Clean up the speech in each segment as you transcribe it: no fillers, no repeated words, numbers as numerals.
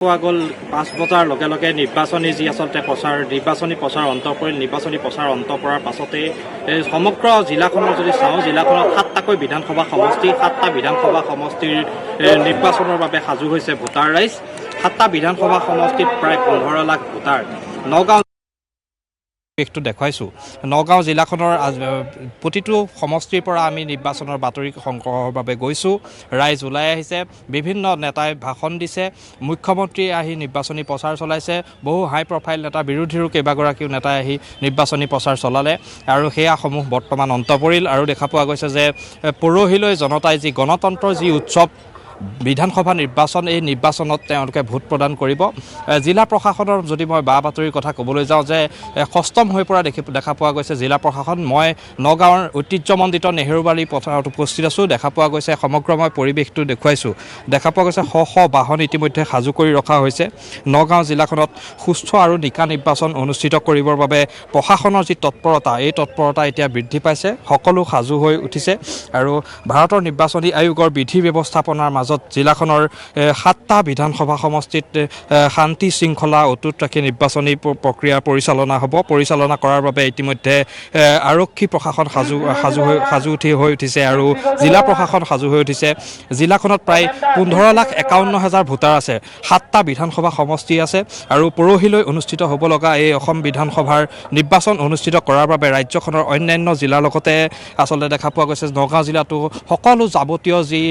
পোৱা গ'ল 5 বজাৰ লগে লগে নিৰ্বাচনী যি আচলতে নিৰ্বাচনী প্ৰচাৰ অন্ত পৰিল। নিৰ্বাচনী প্ৰচাৰ অন্ত পৰাৰ পাছতে সমগ্ৰ জিলাখনৰ যদি চাওঁ, জিলাখনত 7টাকৈ বিধানসভা সমষ্টি, 7টা বিধানসভা সমষ্টিৰ নিৰ্বাচনৰ বাবে সাজু হৈছে ভোটাৰ ৰাইজ। 7টা বিধানসভা সমষ্টিত প্ৰায় 15 লাখ ভোটাৰ। নগাঁও দেখুৱাইছোঁ, নগাঁও জিলাখনৰ প্ৰতিটো সমষ্টিৰ পৰা আমি নিৰ্বাচনৰ বাতৰি সংগ্ৰহৰ বাবে গৈছোঁ। ৰাইজ ওলাই আহিছে, বিভিন্ন নেতাই ভাষণ দিছে, মুখ্যমন্ত্ৰী আহি নিৰ্বাচনী প্ৰচাৰ চলাইছে, বহু হাই প্ৰফাইল নেতা, বিৰোধীৰো কেইবাগৰাকীও নেতাই আহি নিৰ্বাচনী প্ৰচাৰ চলালে আৰু সেয়াসমূহ বৰ্তমান অন্ত পৰিল। আৰু দেখা পোৱা গৈছে যে পৰহিলৈ জনতাই যি গণতন্ত্ৰৰ যি উৎসৱ বিধানসভা নিৰ্বাচন, এই নিৰ্বাচনত তেওঁলোকে ভোট প্ৰদান কৰিব। জিলা প্ৰশাসনৰ যদি মই বাতৰিৰ কথা ক'বলৈ যাওঁ যে সষ্টম হৈ পৰা দেখা পোৱা গৈছে জিলা প্ৰশাসন। মই নগাঁৱৰ ঐতিহ্যমণ্ডিত নেহেৰুবালি পথাৰত উপস্থিত আছোঁ। দেখা পোৱা গৈছে সমগ্ৰ মই পৰিৱেশটো দেখুৱাইছোঁ। দেখা পোৱা গৈছে শ শ বাহন ইতিমধ্যে সাজু কৰি ৰখা হৈছে। নগাঁও জিলাখনত সুস্থ আৰু নিকা নিৰ্বাচন অনুষ্ঠিত কৰিবৰ বাবে প্ৰশাসনৰ যি তৎপৰতা, এই তৎপৰতা এতিয়া বৃদ্ধি পাইছে। সকলো সাজু হৈ উঠিছে আৰু ভাৰতৰ নিৰ্বাচনী আয়োগৰ বিধি ব্যৱস্থাপনাৰ মাজত জিলাখনৰ 7টা বিধানসভা সমষ্টিত শান্তি শৃংখলা অটুট ৰাখি নিৰ্বাচনী প্ৰক্ৰিয়া পৰিচালনা কৰাৰ বাবে ইতিমধ্যে আৰক্ষী প্ৰশাসন সাজু হৈ উঠিছে আৰু জিলা প্ৰশাসন সাজু হৈ উঠিছে। জিলাখনত প্ৰায় 15,51,000 ভোটাৰ আছে, 7টা বিধানসভা সমষ্টি আছে আৰু পৰহিলৈ অনুষ্ঠিত হ'ব লগা এই অসম বিধানসভাৰ নিৰ্বাচন অনুষ্ঠিত কৰাৰ বাবে ৰাজ্যখনৰ অন্যান্য জিলাৰ লগতে আচলতে দেখা পোৱা গৈছে নগাঁও জিলাতো সকলো যাৱতীয় যি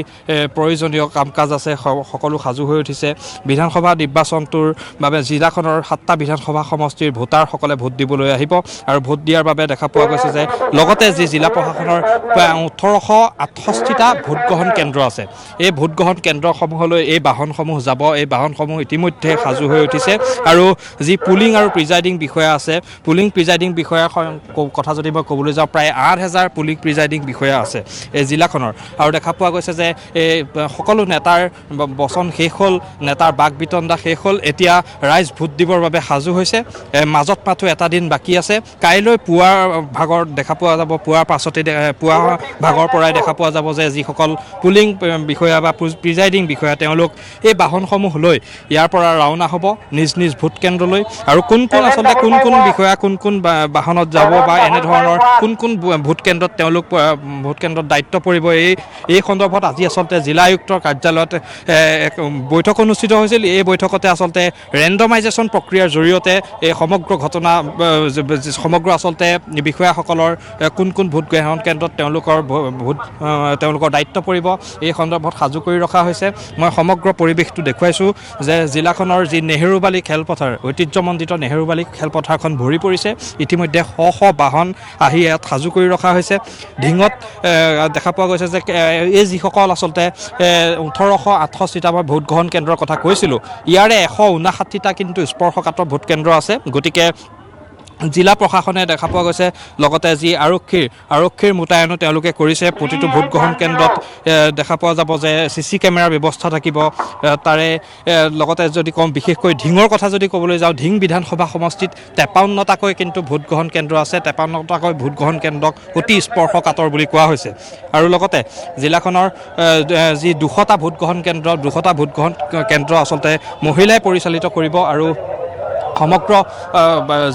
প্ৰয়োজনীয় কাম কাজ আছে সকলো সাজু হৈ উঠিছে। বিধানসভা নিৰ্বাচনটোৰ বাবে জিলাখনৰ 7টা বিধানসভা সমষ্টিৰ ভোটাৰসকলে ভোট দিবলৈ আহিব আৰু ভোট দিয়াৰ বাবে দেখা পোৱা গৈছে যে লগতে যি জিলা প্ৰশাসনৰ প্ৰায় 1868টা ভোটগ্ৰহণ কেন্দ্ৰ আছে, এই ভোটগ্ৰহণ কেন্দ্ৰসমূহলৈ এই বাহনসমূহ যাব। এই বাহনসমূহ ইতিমধ্যে সাজু হৈ উঠিছে আৰু যি পুলিং আৰু প্ৰিজাইডিং বিষয়া আছে, পুলিং প্ৰিজাইডিং বিষয়াৰ কথা যদি মই ক'বলৈ যাওঁ, প্ৰায় 8,000 পুলিং প্ৰিজাইডিং বিষয়া আছে এই জিলাখনৰ। আৰু দেখা পোৱা গৈছে যে এই সকলো নেতাৰ বচন শেষ হ'ল, নেতাৰ বাক বিতণ্ডা শেষ হ'ল। এতিয়া ৰাইজ ভোট দিবৰ বাবে সাজু হৈছে। মাজত মাথো এটা দিন বাকী আছে। কাইলৈ পুৱাৰ ভাগৰ দেখা পোৱা যাব, পুৱাৰ ভাগৰ পৰাই দেখা পোৱা যাব যে যিসকল পুলিং বিষয়া বা প্ৰিজাইডিং বিষয়া তেওঁলোক এই বাহনসমূহ লৈ ইয়াৰ পৰা ৰাওনা হ'ব নিজ নিজ ভোট কেন্দ্ৰলৈ। আৰু কোন বিষয়া কোন বাহনত যাব বা এনেধৰণৰ কোন ভোট কেন্দ্ৰত তেওঁলোক ভোট কেন্দ্ৰত দায়িত্ব পৰিব, এই সন্দৰ্ভত আজি আচলতে জিলা আয়ুক্তৰ কাৰ্যালয়ত এক বৈঠক অনুষ্ঠিত হৈছিল। এই বৈঠকতে আচলতে ৰেণ্ডমাইজেশ্যন প্ৰক্ৰিয়াৰ জৰিয়তে এই সমগ্ৰ আচলতে বিষয়াসকলৰ কোন ভোট গ্ৰহণ কেন্দ্ৰত তেওঁলোকৰ দায়িত্ব পৰিব, এই সন্দৰ্ভত সাজু কৰি ৰখা হৈছে। মই সমগ্ৰ পৰিৱেশটো দেখুৱাইছোঁ যে জিলাখনৰ যি নেহেৰুবালি খেলপথাৰ, ঐতিহ্যমণ্ডিত নেহেৰুবালি খেলপথাৰখন ভৰি পৰিছে। ইতিমধ্যে শ শ বাহন আহি ইয়াত সাজু কৰি ৰখা হৈছে। ঢিঙত দেখা পোৱা গৈছে যে এই যিসকল আচলতে 1868টা মই ভোটগ্ৰহণ কেন্দ্ৰৰ কথা কৈছিলোঁ, ইয়াৰে 159টা কিন্তু স্পৰ্শকাতৰ ভোট কেন্দ্ৰ আছে। গতিকে জিলা প্ৰশাসনে দেখা পোৱা গৈছে লগতে যি আৰক্ষীৰ মোতায়েনো তেওঁলোকে কৰিছে। প্ৰতিটো ভোটগ্ৰহণ কেন্দ্ৰত দেখা পোৱা যাব যে CC কেমেৰাৰ ব্যৱস্থা থাকিব। তাৰে লগতে যদি কওঁ বিশেষকৈ ঢিঙৰ কথা যদি ক'বলৈ যাওঁ, ঢিং বিধানসভা সমষ্টিত 53টাকৈ কিন্তু ভোটগ্ৰহণ কেন্দ্ৰ আছে। 53টাকৈ ভোটগ্ৰহণ কেন্দ্ৰক অতি স্পৰ্শকাতৰ বুলি কোৱা হৈছে। আৰু লগতে জিলাখনৰ যি 200টা ভোটগ্ৰহণ কেন্দ্ৰ আচলতে মহিলাই পৰিচালিত কৰিব। আৰু সমগ্ৰ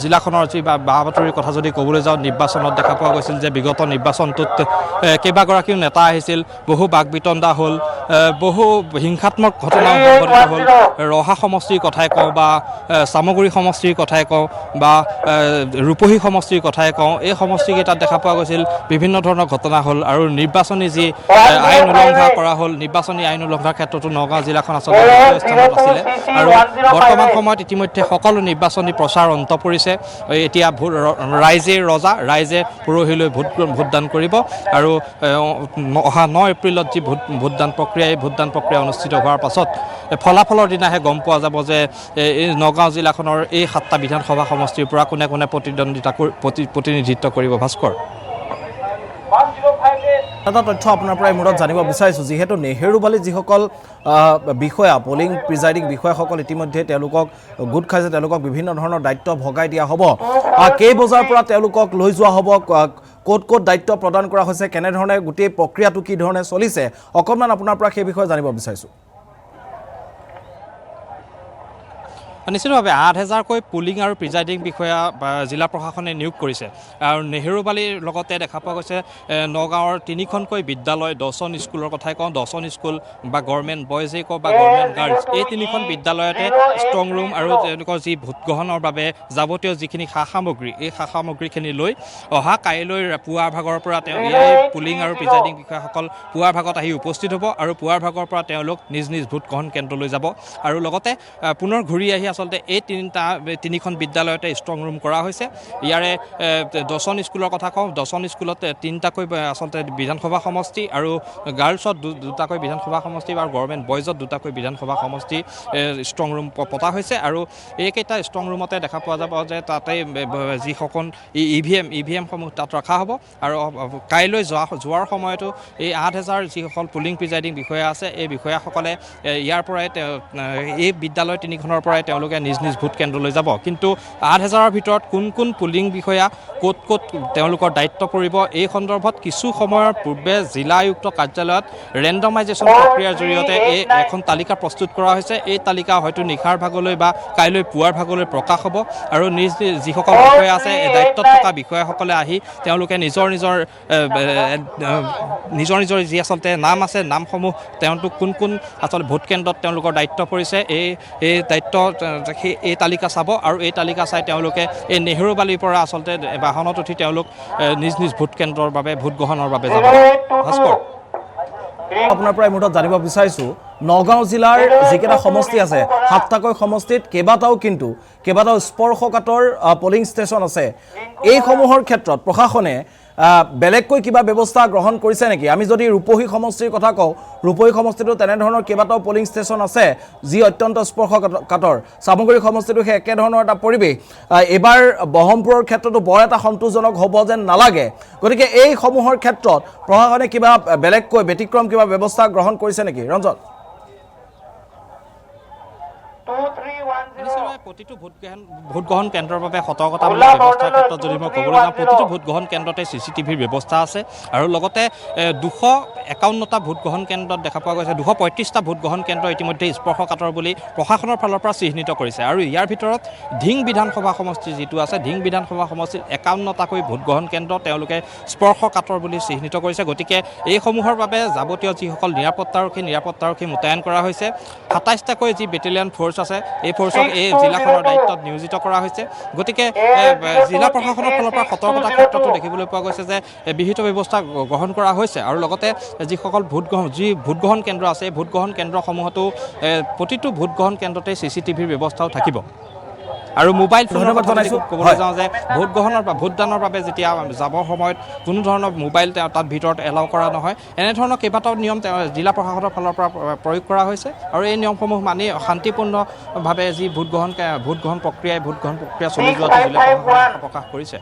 জিলাখনৰ যি বাতৰিৰ কথা যদি ক'বলৈ যাওঁ, নিৰ্বাচনত দেখা পোৱা গৈছিল যে বিগত নিৰ্বাচনটোত কেইবাগৰাকীও নেতা আহিছিল, বহু বাক বিতণ্ডা হ'ল, বহু হিংসাত্মক ঘটনা সংঘটিত হ'ল। ৰহা সমষ্টিৰ কথাই কওঁ বা চামগুৰি সমষ্টিৰ কথাই কওঁ বা ৰূপহী সমষ্টিৰ কথাই কওঁ, এই সমষ্টিকেইটাত দেখা পোৱা গৈছিল বিভিন্ন ধৰণৰ ঘটনা হ'ল আৰু নিৰ্বাচনী যি আইন উলংঘা কৰা হ'ল, নিৰ্বাচনী আইন উলংঘাৰ ক্ষেত্ৰতো নগাঁও জিলাখন আচলতে দ্বিতীয় স্থানত আছিলে। আৰু বৰ্তমান সময়ত ইতিমধ্যে সকলো নিৰ্বাচনী প্ৰচাৰ অন্ত পৰিছে। এতিয়া ৰাইজে পৰহিলৈ ভোটদান কৰিব আৰু অহা 9 এপ্ৰিলত যি ভোটদান প্ৰক্ৰিয়া অনুষ্ঠিত হোৱাৰ পাছত ফলাফলৰ দিনাহে গম পোৱা যাব যে এই নগাঁও জিলাখনৰ এই 7টা বিধানসভা সমষ্টিৰ পৰা কোনে প্ৰতিনিধিত্ব কৰিব। ভাস্কৰ, এটা তথ্য আপোনাৰ পৰা এই মূৰত জানিব বিচাৰিছোঁ, যিহেতু নেহেৰুবালিত যিসকল বিষয়া পুলিং প্ৰিজাইডিং বিষয়াসকল ইতিমধ্যে তেওঁলোকক গোট খাইছে, তেওঁলোকক বিভিন্ন ধৰণৰ দায়িত্ব ভগাই দিয়া হ'ব। কেই বজাৰ পৰা তেওঁলোকক লৈ যোৱা হ'ব, ক'ত দায়িত্ব প্ৰদান কৰা হৈছে, কেনেধৰণে গোটেই প্ৰক্ৰিয়াটো কি ধৰণে চলিছে, অকণমান আপোনাৰ পৰা সেই বিষয়ে জানিব বিচাৰিছোঁ। নিশ্চিতভাৱে 8,000কৈ পুলিং আৰু প্ৰিজাইডিং বিষয়া জিলা প্ৰশাসনে নিয়োগ কৰিছে আৰু নেহেৰুবালিৰ লগতে দেখা পোৱা গৈছে নগাঁৱৰ 3খনকৈ বিদ্যালয় 10খন স্কুলৰ কথাই কওঁ 10খন স্কুল বা গভৰ্ণমেণ্ট বয়জেই কওক বা গভৰ্ণমেণ্ট গাৰ্লছ এই 3খন বিদ্যালয়তে ষ্ট্ৰং ৰুম আৰু তেওঁলোকৰ যি ভোটগ্ৰহণৰ বাবে যাৱতীয় যিখিনি সা সামগ্ৰী এই সা সামগ্ৰীখিনি লৈ অহা কাইলৈ পুৱাৰ ভাগৰ পৰা তেওঁ এই পুলিং আৰু প্ৰিজাইডিং বিষয়াসকল পুৱাৰ ভাগত আহি উপস্থিত হ'ব আৰু পুৱাৰ ভাগৰ পৰা তেওঁলোক নিজ নিজ ভোটগ্ৰহণ কেন্দ্ৰলৈ যাব আৰু লগতে পুনৰ ঘূৰি আহি আচলতে এই 3খন বিদ্যালয়তে ষ্ট্ৰং ৰুম কৰা হৈছে ইয়াৰে 10খন স্কুলৰ কথা কওঁ 10খন স্কুলত 3টাকৈ আচলতে বিধানসভা সমষ্টি আৰু গাৰ্লছত 2টাকৈ বিধানসভা সমষ্টি আৰু গভৰ্ণমেণ্ট বয়জত 2টাকৈ বিধানসভা সমষ্টি ষ্ট্ৰং ৰুম পতা হৈছে আৰু এইকেইটা ষ্ট্ৰং ৰুমতে দেখা পোৱা যাব যে তাতে যিসকল ইভিএমসমূহ তাত ৰখা হ'ব আৰু কাইলৈ যোৱাৰ সময়তো এই 8,000 যিসকল পুলিং প্ৰিজাইডিং বিষয়া আছে এই বিষয়াসকলে ইয়াৰ পৰাই এই বিদ্যালয় 3খনৰ পৰাই তেওঁলোকে নিজ নিজ ভোট কেন্দ্ৰলৈ যাব কিন্তু 8,000ৰ ভিতৰত কোন পুলিং বিষয়া ক'ত তেওঁলোকৰ দায়িত্ব পৰিব এই সন্দৰ্ভত কিছু সময়ৰ পূৰ্বে জিলা আয়ুক্ত কাৰ্যালয়ত ৰেণ্ডমাইজেশ্যন প্ৰক্ৰিয়াৰ জৰিয়তে এই এখন তালিকা প্ৰস্তুত কৰা হৈছে এই তালিকা হয়তো নিশাৰ ভাগলৈ বা কাইলৈ পুৱাৰ ভাগলৈ প্ৰকাশ হ'ব আৰু নিজ যিসকল বিষয়া আছে দায়িত্বত থকা বিষয়াসকলে আহি তেওঁলোকে নিজৰ যি আচলতে নাম আছে নামসমূহ তেওঁলোক কোন আচলতে ভোট কেন্দ্ৰত তেওঁলোকৰ দায়িত্ব পৰিছে এই দায়িত্ব এই তালিকা চাব আৰু এই তালিকা চাই তেওঁলোকে এই নেহেৰুবালিৰ পৰা আচলতে বাহনত উঠি তেওঁলোক নিজ নিজ ভোট কেন্দ্ৰৰ বাবে ভোট গ্ৰহণৰ বাবে যাব ভাস্কৰ আপোনাৰ পৰা এই মুহূৰ্তত জানিব বিচাৰিছোঁ নগাঁও জিলাৰ যিকেইটা সমষ্টি আছে 7টাকৈ সমষ্টিত কেইবাটাও স্পৰ্শকাতৰ পলিং ষ্টেচন আছে এইসমূহৰ ক্ষেত্ৰত প্ৰশাসনে বেলেগকৈ কিবা ব্যৱস্থা গ্ৰহণ কৰিছে নেকি আমি যদি ৰূপহী সমষ্টিৰ কথা কওঁ ৰূপহী সমষ্টিটো তেনেধৰণৰ কেইবাটাও পলিং ষ্টেচন আছে যি অত্যন্ত স্পৰ্শকাতৰ সামগ্ৰী সমষ্টিটো সেই একেধৰণৰ এটা পৰিৱেশ এবাৰ বহমপুৰৰ ক্ষেত্ৰতো বৰ এটা সন্তোষজনক হ'ব যেন নালাগে গতিকে এই সমূহৰ ক্ষেত্ৰত প্ৰশাসনে কিবা বেলেগকৈ ব্যতিক্ৰম কিবা ব্যৱস্থা গ্ৰহণ কৰিছে নেকি ৰঞ্জন প্ৰতিটো ভোটগ্ৰহণ কেন্দ্ৰৰ বাবে সতৰ্কতামূলক ব্যৱস্থাৰ ক্ষেত্ৰত যদি মই ক'বলৈ যাওঁ প্ৰতিটো ভোটগ্ৰহণ কেন্দ্ৰতে CCTVৰ ব্যৱস্থা আছে আৰু লগতে 251টা ভোটগ্ৰহণ কেন্দ্ৰত দেখা পোৱা গৈছে 235টা ভোটগ্ৰহণ কেন্দ্ৰ ইতিমধ্যে স্পৰ্শকাতৰ বুলি প্ৰশাসনৰ ফালৰ পৰা চিহ্নিত কৰিছে আৰু ইয়াৰ ভিতৰত ঢিং বিধানসভা সমষ্টি যিটো আছে ঢিং বিধানসভা সমষ্টিত 51টাকৈ ভোটগ্ৰহণ কেন্দ্ৰ তেওঁলোকে স্পৰ্শকাতৰ বুলি চিহ্নিত কৰিছে গতিকে এইসমূহৰ বাবে যাৱতীয় যিসকল নিৰাপত্তাৰক্ষী মোতায়েন কৰা হৈছে 27টাকৈ যি বেটেলিয়ান ফ'ৰ্চ আছে এই ফ'ৰ্চক এই জিলাখনৰ দায়িত্বত নিয়োজিত কৰা হৈছে গতিকে জিলা প্ৰশাসনৰ ফালৰ পৰা সতৰ্কতাৰ ক্ষেত্ৰতো দেখিবলৈ পোৱা গৈছে যে বিহিত ব্যৱস্থা গ্ৰহণ কৰা হৈছে আৰু লগতে যিসকল ভোটগ্ৰহণ কেন্দ্ৰ আছে ভোটগ্ৰহণ কেন্দ্ৰসমূহতো প্ৰতিটো ভোটগ্ৰহণ কেন্দ্ৰতে CCTVৰ ব্যৱস্থাও থাকিব আৰু মোবাইল ফোনৰ কথা ক'বলৈ যাওঁ যে ভোটদানৰ বাবে যেতিয়া যাবৰ সময়ত কোনো ধৰণৰ মোবাইল তাত ভিতৰত এলাউ কৰা নহয় এনেধৰণৰ কেইবাটাও নিয়ম জিলা প্ৰশাসনৰ ফালৰ পৰা প্ৰয়োগ কৰা হৈছে আৰু এই নিয়মসমূহ মানি শান্তিপূৰ্ণভাৱে যি ভোটগ্ৰহণ প্ৰক্ৰিয়া চলি যোৱাটো জিলা প্ৰশাসনে প্ৰকাশ কৰিছে